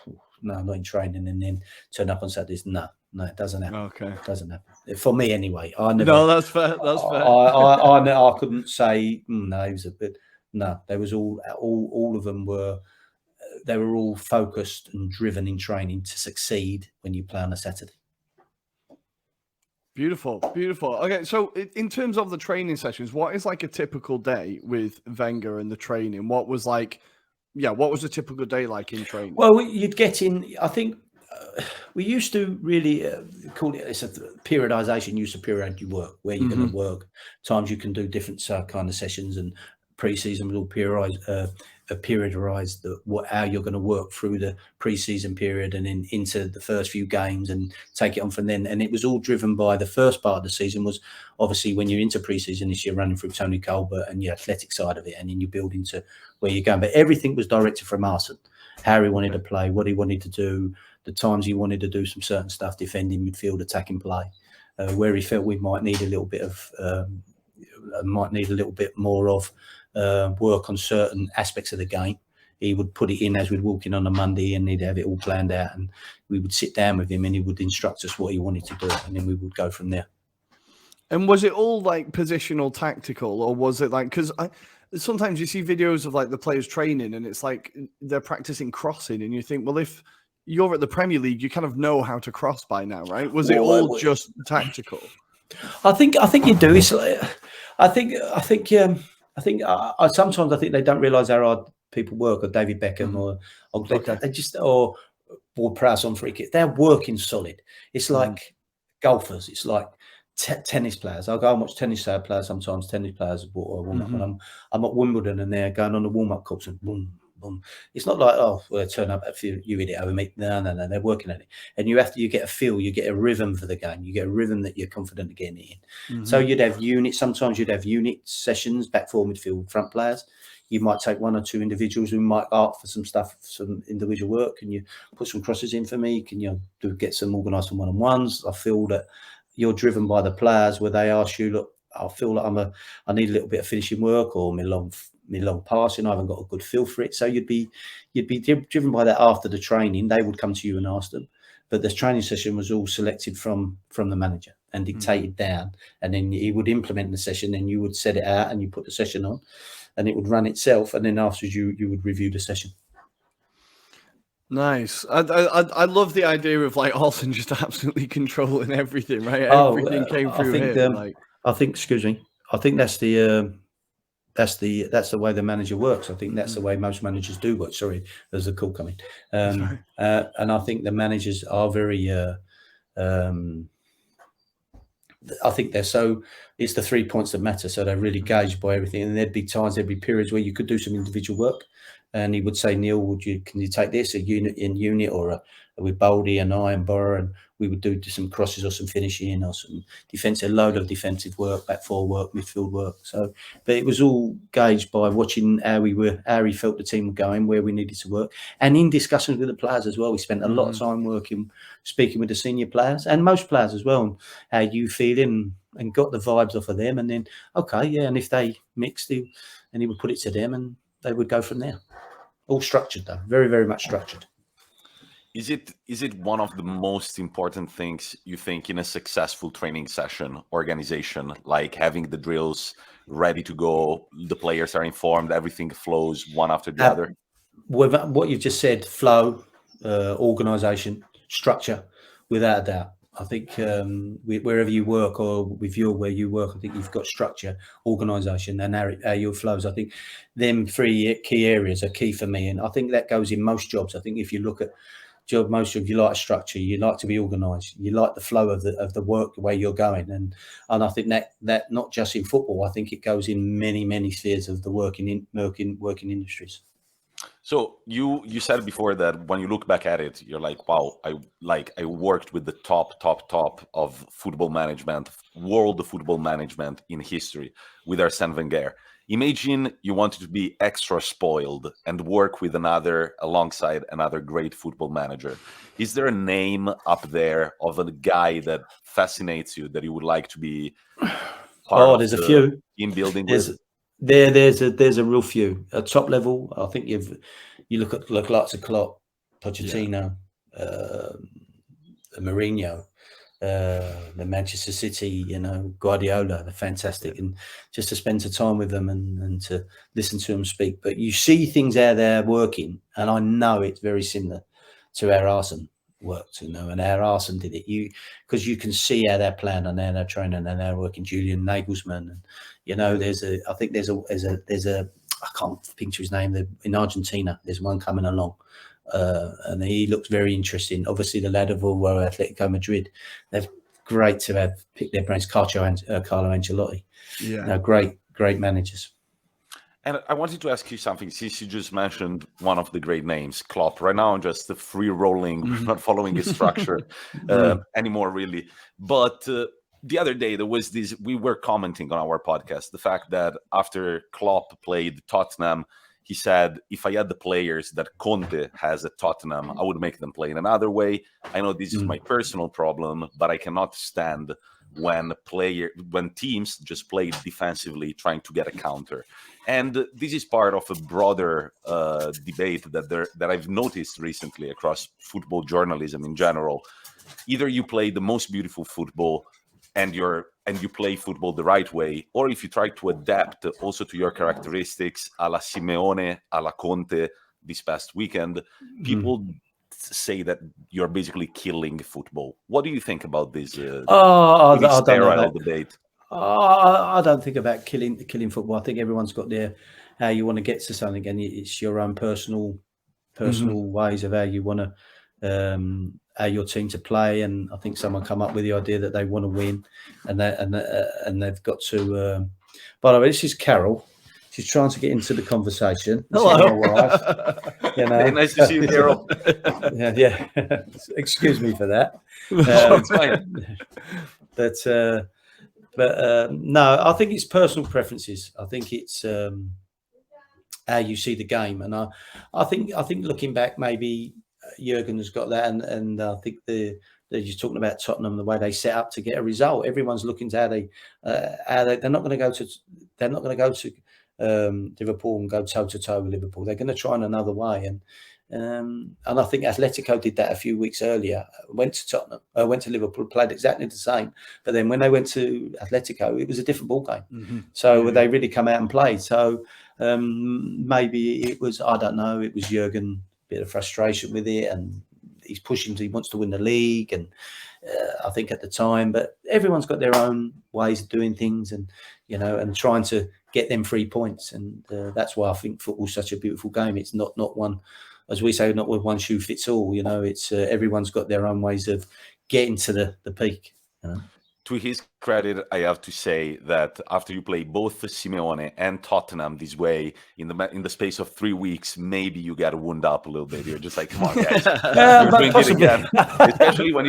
no, I'm not in training," and then turn up on Saturdays. No, it doesn't happen. Okay, it doesn't happen for me anyway. I never. No, that's fair. That's fair. I couldn't say no. It was a bit. No, there was all of them were. They were all focused and driven in training to succeed when you play on a Saturday. Beautiful. Okay, so in terms of the training sessions, what is like a typical day with Wenger and the training? What was a typical day like in training? Well, you'd get in. I think we used to really call it, it's a periodization, use of period you work, where you're going to work, times you can do different kind of sessions, and pre-season will periodize how you're going to work through the pre-season period and then into the first few games and take it on from then. And it was all driven by the first part of the season was obviously when you're into pre-season, you're running through Tony Colbert and your athletic side of it, and then you build into where you're going. But everything was directed from Arsene, how he wanted to play, what he wanted to do, the times he wanted to do some certain stuff, defending, midfield, attacking play, where he felt we might need a little bit more of work on certain aspects of the game. He would put it in as we'd walk in on a Monday, and he'd have it all planned out, and we would sit down with him and he would instruct us what he wanted to do, and then we would go from there. And was it all like positional tactical, or was it like, because sometimes you see videos of like the players training and it's like they're practicing crossing, and you think, well, if you're at the Premier League, you kind of know how to cross by now, right? Was it all just tactical? I think you do. It's like, I think sometimes I think they don't realise how hard people work, or David Beckham, they just or Prowse on free kick. They're working solid. It's like golfers. It's like tennis players. I'll go and watch tennis players sometimes. Tennis players warm up. When I'm at Wimbledon and they're going on the warm up course and boom, boom. It's not like, oh, well, turn up if you hit it over me. No. They're working at it, and you get a feel, you get a rhythm for the game. You get a rhythm that you're confident of getting it in. So you'd have units. Sometimes you'd have unit sessions, back, forward, midfield, front players. You might take one or two individuals who might ask for some stuff, some individual work. Can you put some crosses in for me? Can you get some organised some one-on-ones? I feel that you're driven by the players where they ask you, look, I feel like I need a little bit of finishing work, or my long passing, I haven't got a good feel for it. So you'd be driven by that. After the training, they would come to you and ask them. But the training session was all selected from the manager and dictated down, and then he would implement the session, and you would set it out and you put the session on, and it would run itself, and then afterwards you would review the session. Nice. I love the idea of like Arsene just absolutely controlling everything, right? Everything came through him. I think that's the way the manager works. I think that's the way most managers do work. Sorry, there's a call coming. And I think the managers are very. I think it's the 3 points that matter. So they're really gauged by everything. And there'd be periods where you could do some individual work. And he would say, Neil, can you take this, a unit or with Baldy and I and Borough, and we would do some crosses or some finishing or some defensive, load of defensive work, back four work, midfield work. So, but it was all gauged by watching how he felt the team were going, where we needed to work, and in discussions with the players as well. We spent a lot of time speaking with the senior players and most players as well, and how you feeling, and got the vibes off of them, and then and if they mixed, and he would put it to them, and they would go from there. All structured though, very, very much structured. Is it one of the most important things you think in a successful training session organization, like having the drills ready to go, the players are informed, everything flows one after the other? With what you've just said, flow, organisation, structure, without a doubt. I think wherever you work, or where you work, I think you've got structure, organisation, and how your flows. I think them three key areas are key for me, and I think that goes in most jobs. I think if you look at most jobs, you like a structure, you like to be organised, you like the flow of the work, the way you're going, and I think that not just in football. I think it goes in many spheres of the working industries. So you said before that when you look back at it, you're like, wow, I worked with the top of football management, world of football management in history, with Arsene Wenger. Imagine you wanted to be extra spoiled and work with alongside another great football manager. Is there a name up there of a guy that fascinates you, that you would like to be part of? There's a few team building with? There's a real few at top level. I think you look at lots of Klopp, Pochettino, Mourinho, the Manchester City, Guardiola. They're fantastic, and just to spend some time with them and to listen to them speak. But you see things out there working, and I know it's very similar to how Arsene worked, and how Arsene did it. Because you can see how they're playing and how they're training and they're working. Julian Nagelsmann, and there's a I can't picture his name. In Argentina, there's one coming along. and he looks very interesting. Obviously, the lad of Atletico Madrid, they're great to have picked their brains. Carlo Ancelotti, great managers. And I wanted to ask you something, since you just mentioned one of the great names, Klopp. Right now, I'm just free rolling, we're not following a structure anymore, really. But the other day, there was this, we were commenting on our podcast, the fact that after Klopp played Tottenham, he said, if I had the players that Conte has at Tottenham, I would make them play in another way. I know this is my personal problem, but I cannot stand when teams just play defensively trying to get a counter. And this is part of a broader debate that I've noticed recently across football journalism in general. Either you play the most beautiful football and you play football the right way, or if you try to adapt also to your characteristics, a la Simeone, a la Conte this past weekend, people say that you're basically killing football. What do you think about this sterile debate? I don't think about killing football. I think everyone's got their how you want to get to something, and it's your own personal ways of how you want to how your team to play. And I think someone come up with the idea that they want to win, and they've got to. By the way, this is Carol. She's trying to get into the conversation. Hello. Hey, nice to see you, Carol. yeah. Excuse me for that. It's fine. But no, I think it's personal preferences. I think it's how you see the game, and I think looking back, maybe Jurgen has got that, and I think they're just talking about Tottenham, the way they set up to get a result. Everyone's looking to how they're not going to go to Liverpool and go toe to toe with Liverpool. They're going to try in another way, and I think Atletico did that a few weeks earlier. Went to Liverpool, played exactly the same, but then when they went to Atletico, it was a different ball game. So they really come out and played. So maybe it was, I don't know, it was Jurgen, a bit of frustration with it, and he's pushing. He wants to win the league, and I think at the time, but everyone's got their own ways of doing things, and and trying to get them 3 points, and that's why I think football's such a beautiful game. It's not one, as we say, not with one shoe fits all. It's everyone's got their own ways of getting to the peak. To his credit, I have to say that after you play both Simeone and Tottenham this way in the space of 3 weeks, maybe you got wound up a little bit. You're just like, come on, guys, you're doing it again. especially when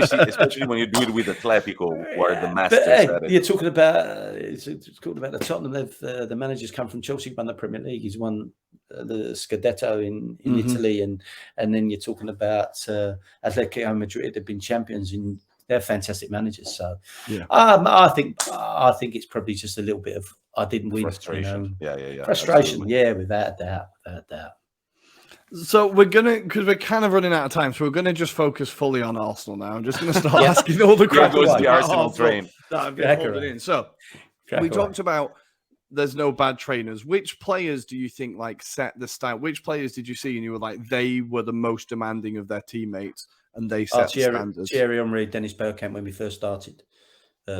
you do it with Atletico, where the masters at it. You're talking about the Tottenham. The manager's come from Chelsea, won the Premier League. He's won the Scudetto in Italy, and then you're talking about Atletico Madrid. They've been champions in. They're fantastic managers. So, I think it's probably just a little bit of I didn't win. Frustration. Frustration. Absolutely. Yeah, without a doubt. So because we're kind of running out of time, so we're gonna just focus fully on Arsenal now. I'm just gonna start asking all the questions. Here goes the Arsenal train. That I've been holding in. So we talked about there's no bad trainers. Which players do you think set the style? Which players did you see and you were like they were the most demanding of their teammates? And they set the standards. Thierry Henry, Dennis Bergkamp when we first started.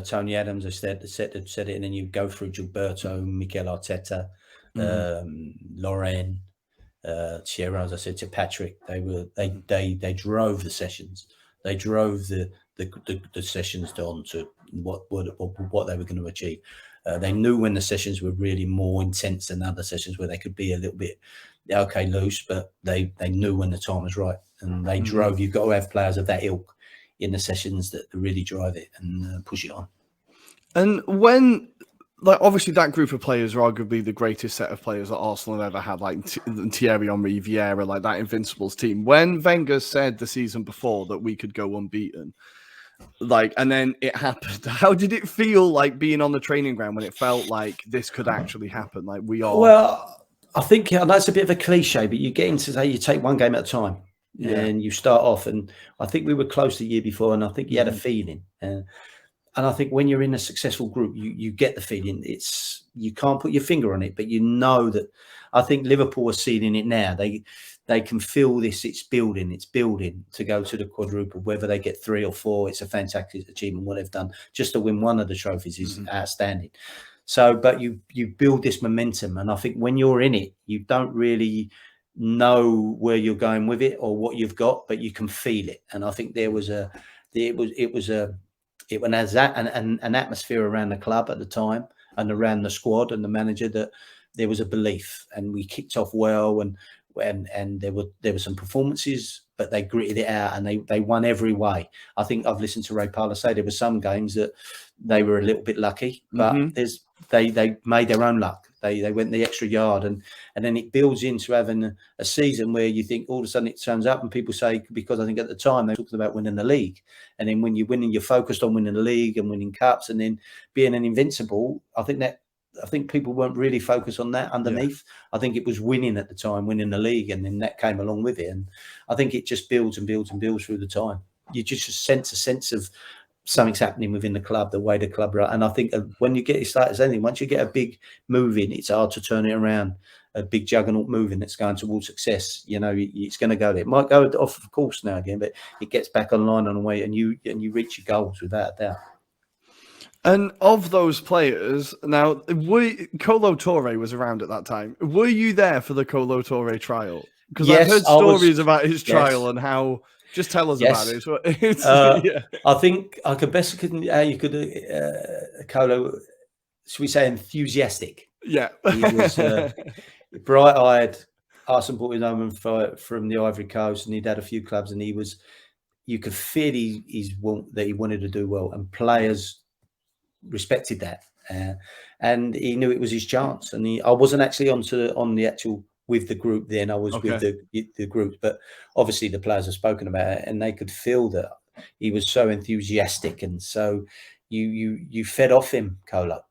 Tony Adams, I said it, and then you go through Gilberto, Mikel Arteta, Lorraine, Thierry, as I said to Patrick. They drove the sessions. They drove the sessions on to what they were going to achieve. They knew when the sessions were really more intense than other sessions where they could be a little bit loose, but they knew when the time was right, and they drove. You've got to have players of that ilk in the sessions that really drive it and push it on. And when, obviously that group of players are arguably the greatest set of players that Arsenal have ever had, Thierry Henry, Vieira, that Invincibles team. When Wenger said the season before that we could go unbeaten, and then it happened. How did it feel being on the training ground when it felt like this could actually happen? We are. Well, I think that's a bit of a cliche, but you get into you take one game at a time, and you start off. And I think we were close the year before, and I think you had a feeling. And I think when you're in a successful group, you get the feeling. You can't put your finger on it, but you know that. I think Liverpool are seeing it now. They can feel this. It's building to go to the quadruple. Whether they get 3 or 4, it's a fantastic achievement. What they've done just to win one of the trophies is outstanding. So, but you build this momentum, and I think when you're in it, you don't really know where you're going with it or what you've got, but you can feel it. And I think there was an atmosphere around the club at the time and around the squad and the manager that there was a belief, and we kicked off well, and there were some performances, but they gritted it out and they won every way. I think I've listened to Ray Parlour say there were some games that they were a little bit lucky, but they made their own luck. They went the extra yard, and then it builds into having a season where you think all of a sudden it turns up, and people say, because I think at the time they talked about winning the league, and then when you're winning, you're focused on winning the league and winning cups, and then being an invincible. I think people weren't really focused on that underneath. Yeah. I think it was winning at the time, winning the league, and then that came along with it. And I think it just builds and builds and builds through the time. You just sense a sense of something's happening within the club, the way the club are. And I think when you get it started as anything, once you get a big move in, it's hard to turn it around. A big juggernaut moving that's going towards success, it's going to go there. It might go off of course now again, but it gets back online on the way, and you reach your goals without a doubt. And of those players, now, Kolo Touré was around at that time. Were you there for the Kolo Touré trial? Because yes, I've heard stories about his trial and how. Just tell us about it. I think I could best you could Kolo, should we say enthusiastic? Yeah, he was bright-eyed. Arsene brought him home from the Ivory Coast, and he'd had a few clubs, and you could feel that he wanted to do well, and players respected that, and he knew it was his chance. And I wasn't actually on the actual with the group then. I was with the group, but obviously the players have spoken about it, and they could feel that he was so enthusiastic, and so you fed off him, Kolo.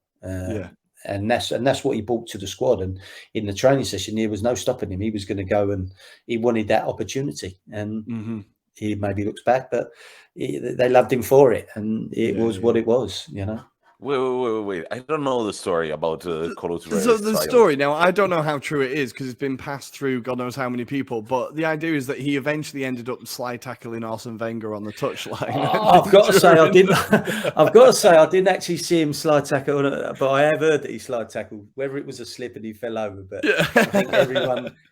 And that's what he brought to the squad. And in the training session, there was no stopping him. He was going to go, and he wanted that opportunity. And he maybe looks back, but they loved him for it, and it was what it was, Wait. I don't know the story about Kolo Touré. So the story, now, I don't know how true it is because it's been passed through God knows how many people, but the idea is that he eventually ended up slide tackling Arsene Wenger on the touchline. I've got to say, I didn't actually see him slide tackle, but I have heard that he slide tackled, whether it was a slip and he fell over. But I think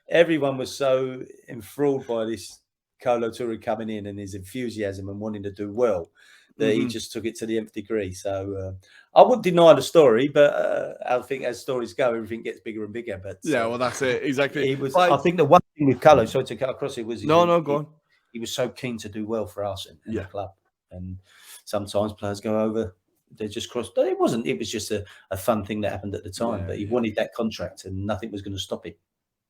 everyone was so enthralled by this Kolo Touré coming in and his enthusiasm and wanting to do well, that he just took it to the nth degree. So I wouldn't deny the story, but I think as stories go, everything gets bigger and bigger. But well, that's it exactly. I think the one thing with Kolo, sorry to cut across, it was go on. He was so keen to do well for Arsene and the club, and sometimes players go over. They just crossed. It wasn't. It was just a fun thing that happened at the time. But he wanted that contract, and nothing was going to stop it.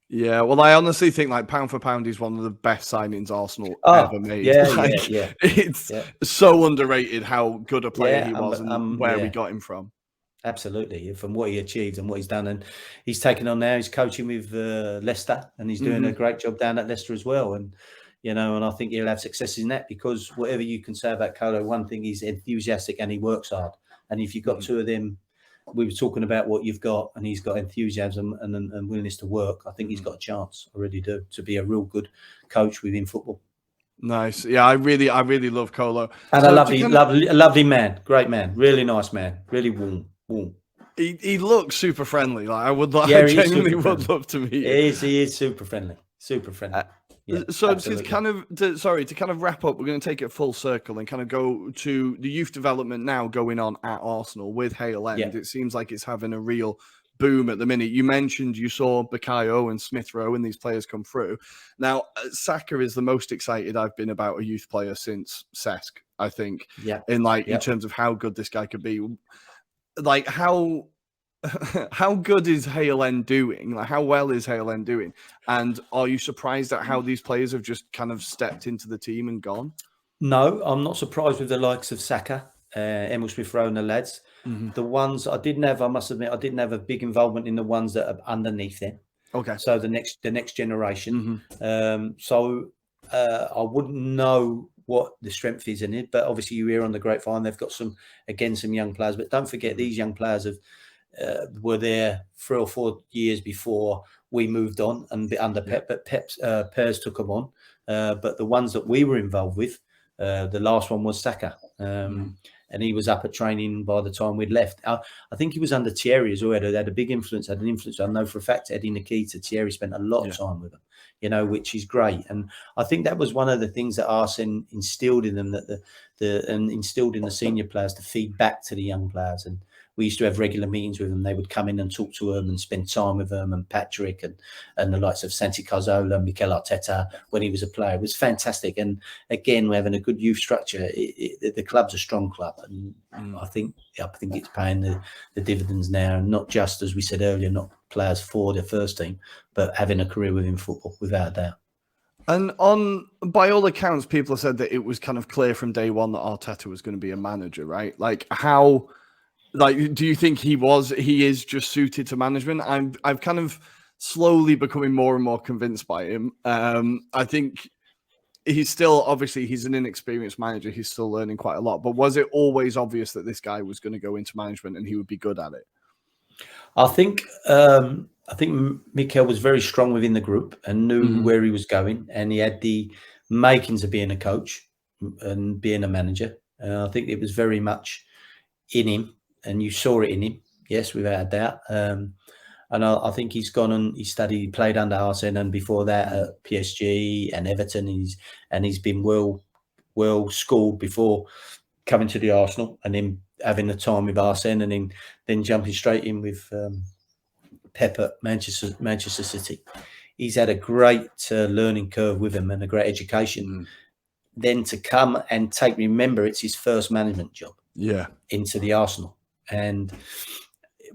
Yeah, well, I honestly think pound for pound, he's one of the best signings Arsenal ever made. It's so underrated how good a player he was and where we got him from. Absolutely, from what he achieved and what he's done, and he's taken on now. He's coaching with Leicester, and he's doing a great job down at Leicester as well. And and I think he'll have success in that, because whatever you can say about Kolo, one thing, he's enthusiastic and he works hard. And if you've got two of them. We were talking about what you've got, and he's got enthusiasm and willingness to work. I think he's got a chance, I really do, to be a real good coach within football. Nice. Yeah, I really love Kolo. And so a lovely man, great man, really nice man, really warm. He looks super friendly. I genuinely would love to meet him. He is super friendly. So to kind of wrap up, we're going to take it full circle and kind of go to the youth development now going on at Arsenal with Hale End. It seems like it's having a real boom at the minute. You mentioned you saw Bukayo and Smith Rowe and these players come through. Now, Saka is the most excited I've been about a youth player since Cesc, I think. In terms of how good this guy could be. How good is Hale End doing? How well is Hale End doing? And are you surprised at how these players have just kind of stepped into the team and gone? No, I'm not surprised with the likes of Saka, Emil Smith Rowe and the lads. The ones I didn't have, I must admit, I didn't have a big involvement in the ones that are underneath them. Okay. So the next generation. I wouldn't know what the strength is in it, but obviously you hear on the grapevine they've got some young players. But don't forget, these young players were there 3 or 4 years before we moved on and under Pep, but Pers took them on. But the ones that we were involved with, The last one was Saka. And he was up at training by the time we'd left. I think he was under Thierry as well. Had a big influence, had an influence. I know for a fact Eddie Nikita, Thierry spent a lot of time with him, you know, which is great. And I think that was one of the things that Arsene instilled in them, that and instilled in the senior players to feed back to the young players. And we used to have regular meetings with them. They would come in and talk to them and spend time with them, and Patrick and the likes of Santi Cazorla, Mikel Arteta when he was a player. It was fantastic. And again, we're having a good youth structure. The club's a strong club, and I think it's paying the dividends now. And not just, as we said earlier, not players for their first team, but having a career within football, without a doubt. And by all accounts, people have said that it was kind of clear from day one that Arteta was going to be a manager, right? Like how. Like, do you think he is just suited to management? I've kind of slowly becoming more and more convinced by him. I think he's an inexperienced manager. He's still learning quite a lot. But was it always obvious that this guy was going to go into management and he would be good at it? I think Mikel was very strong within the group and knew where he was going, and he had the makings of being a coach and being a manager. I think it was very much in him. And you saw it in him, yes, without a doubt. And I think he's gone and he played under Arsene, and before that at PSG and Everton. He's been well schooled before coming to the Arsenal, and then having the time with Arsene, and then jumping straight in with Pep at Manchester City. He's had a great learning curve with him and a great education. Then to come and remember, it's his first management job. Into the Arsenal. And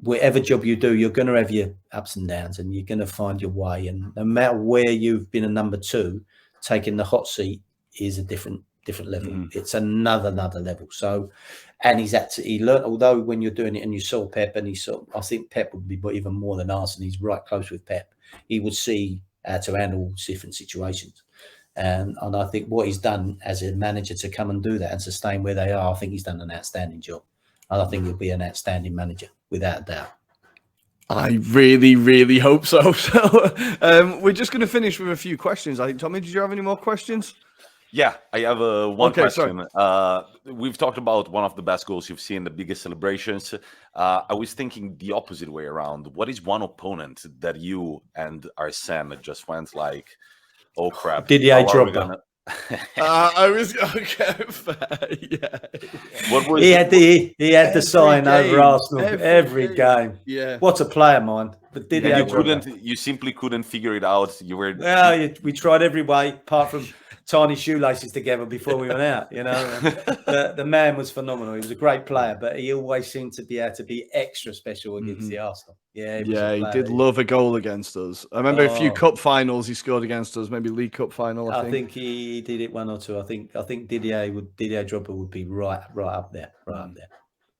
whatever job you do, you're going to have your ups and downs, and you're going to find your way. And no matter where you've been a number two, taking the hot seat is a different level. It's another level. So, and he learned, although when you're doing it and you saw Pep, and I think Pep would be even more than Arsene. He's right close with Pep. He would see how to handle different situations. And I think what he's done as a manager to come and do that and sustain where they are, I think he's done an outstanding job. And I think he'll be an outstanding manager, without a doubt. I really, really hope so. So we're just going to finish with a few questions. I think, Tommy, did you have any more questions? Yeah, I have one question. We've talked about one of the best goals you've seen, the biggest celebrations. I was thinking the opposite way around. What is one opponent that you and Arsene just went like, oh crap? Didier Drogba. I was okay. Yeah. What was he had the sign over Arsenal every game. Yeah. What a player, mind. But Didier you simply couldn't figure it out. You were we tried every way apart from tiny shoelaces together before we went out, you know. The man was phenomenal. He was a great player, but he always seemed to be able to be extra special against the Arsenal. Yeah, he did love a goal against us. I remember a few cup finals he scored against us, maybe League Cup final. I think he did it one or two. I think Didier Drogba would be right up there.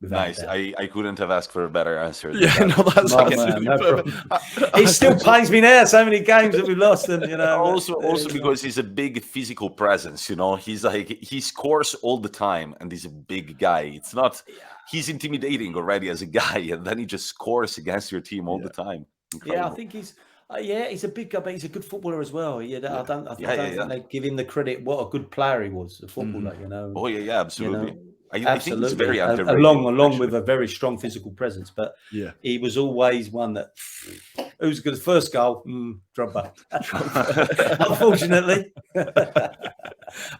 Nice. I couldn't have asked for a better answer. That's absolutely perfect. It still pains me now. So many games that we've lost, and you know. Also because he's a big physical presence. You know, he scores all the time, and he's a big guy. It's not. He's intimidating already as a guy, and then he just scores against your team all the time. Incredible. Yeah, I think he's. He's a big guy, but he's a good footballer as well. I don't think they give him the credit. What a good player he was, a footballer. You know. Oh yeah, absolutely. You know, I think he's very underrated, along with a very strong physical presence, but he was always one that who's good. First goal, Drogba. Unfortunately,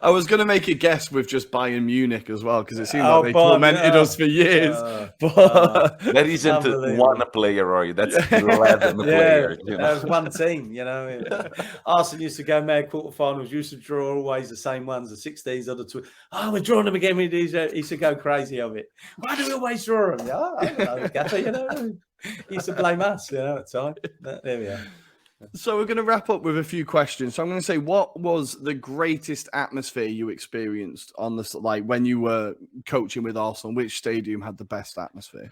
I was going to make a guess with just Bayern Munich as well, because it seemed like they tormented us for years. But that isn't one player, Roy. That's 11 players. You know? That was one team. You know, Arsene used to go mad quarterfinals. Used to draw always the same ones, the 16s or the 2. We're drawing them again. He used to go crazy of it. Why do we always draw them? I don't know, Gaffer, you know. He used to blame us, you know, at times. There we are. So we're going to wrap up with a few questions. So I'm going to say, what was the greatest atmosphere you experienced on this, like when you were coaching with Arsenal? Which stadium had the best atmosphere?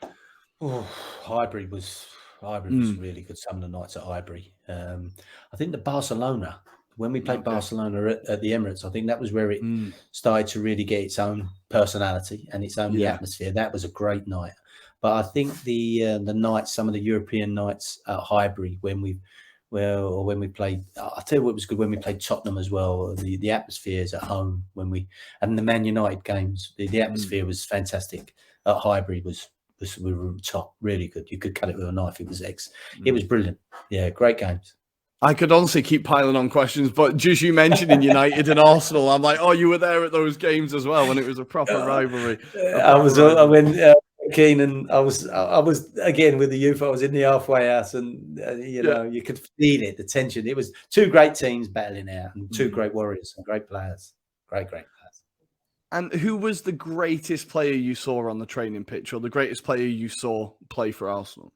Highbury was really good. Some of the nights at Highbury. I think the Barcelona, when we played Barcelona at the Emirates, I think that was where it started to really get its own personality and its own atmosphere. That was a great night. But I think the nights, some of the European nights at Highbury, when Well, or when we played, I'll tell you what was good when we played Tottenham as well. The atmospheres at home and the Man United games, the atmosphere was fantastic. At Highbury we were top, really good. You could cut it with a knife. It was brilliant. Yeah, great games. I could honestly keep piling on questions, but just you mentioning United and Arsenal, I'm like, oh, you were there at those games as well when it was a proper rivalry. I went keen, and I was again with the youth. I was in the halfway house, and you know, you could feel it, the tension. It was two great teams battling out, and two great warriors and great players, great players. And who was the greatest player you saw on the training pitch, or the greatest player you saw play for Arsenal?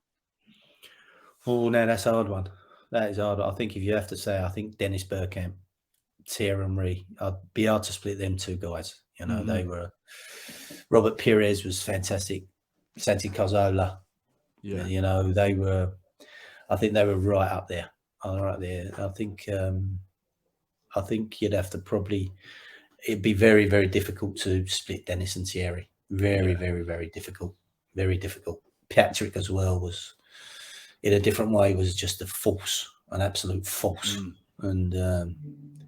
Oh, no, that's a hard one. That is hard. I think if you have to say, I think Dennis Bergkamp, Thierry Henry, I'd be hard to split them two guys. You know, they were. Robert Pires was fantastic. Santi Cazorla, you know, they were. I think they were right up there. Right there. I think you'd have to probably. It'd be very, very difficult to split Dennis and Thierry. Very, very difficult. Very difficult. Patrick as well was, in a different way, was just an absolute force, and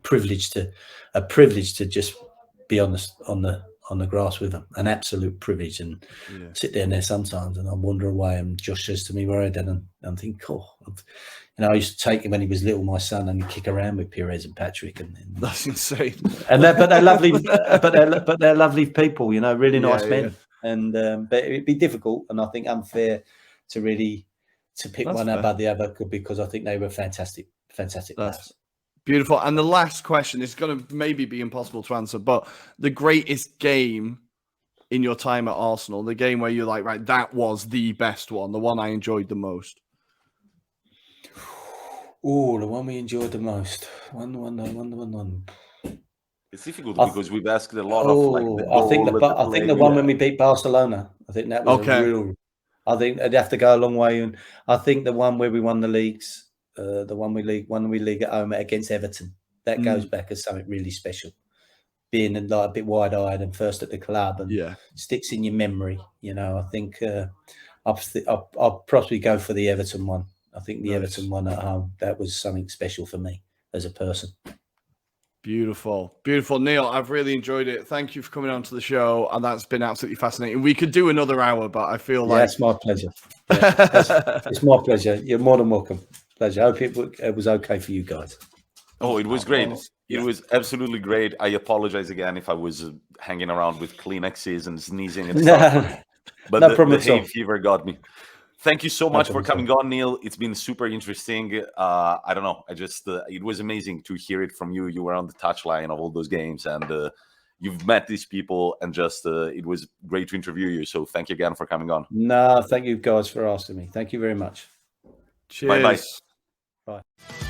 privilege to just be on the grass with him. An absolute privilege, and sit down there sometimes, and I wander away, and Josh says to me, "Where are you?" And I'm thinking, you know, I used to take him when he was little, my son, and kick around with Pires and Patrick, and that's insane. And they're lovely, but they're lovely people, you know, really nice men. And but it'd be difficult, and I think unfair to pick one above the other, because I think they were fantastic players. Beautiful. And the last question is going to maybe be impossible to answer, but the greatest game in your time at Arsenal, the game where you're like, right, that was the best one, the one I enjoyed the most. Oh, the one we enjoyed the most. One. It's difficult because we've asked a lot of like. I think the one when we beat Barcelona. I think that was a real. I think it'd have to go a long way, and I think the one where we won the leagues, won we league at home against Everton, that goes back as something really special. Being like a bit wide-eyed and first at the club, and sticks in your memory. You know, I think I'll probably go for the Everton one. I think the Everton one at home, that was something special for me as a person. Beautiful. Neil, I've really enjoyed it. Thank you for coming on to the show, and that's been absolutely fascinating. We could do another hour, but I feel like... it's my pleasure. It's my pleasure. You're more than welcome. Pleasure. I hope it was okay for you guys. Oh, it was great. It was absolutely great. I apologize again if I was hanging around with Kleenexes and sneezing and stuff. But the hay fever got me. Thank you so much for coming on, Neil. It's been super interesting. I don't know. It was amazing to hear it from you. You were on the touchline of all those games, and you've met these people, and it was great to interview you. So thank you again for coming on. No, thank you guys for asking me. Thank you very much. Cheers. Bye. Bye.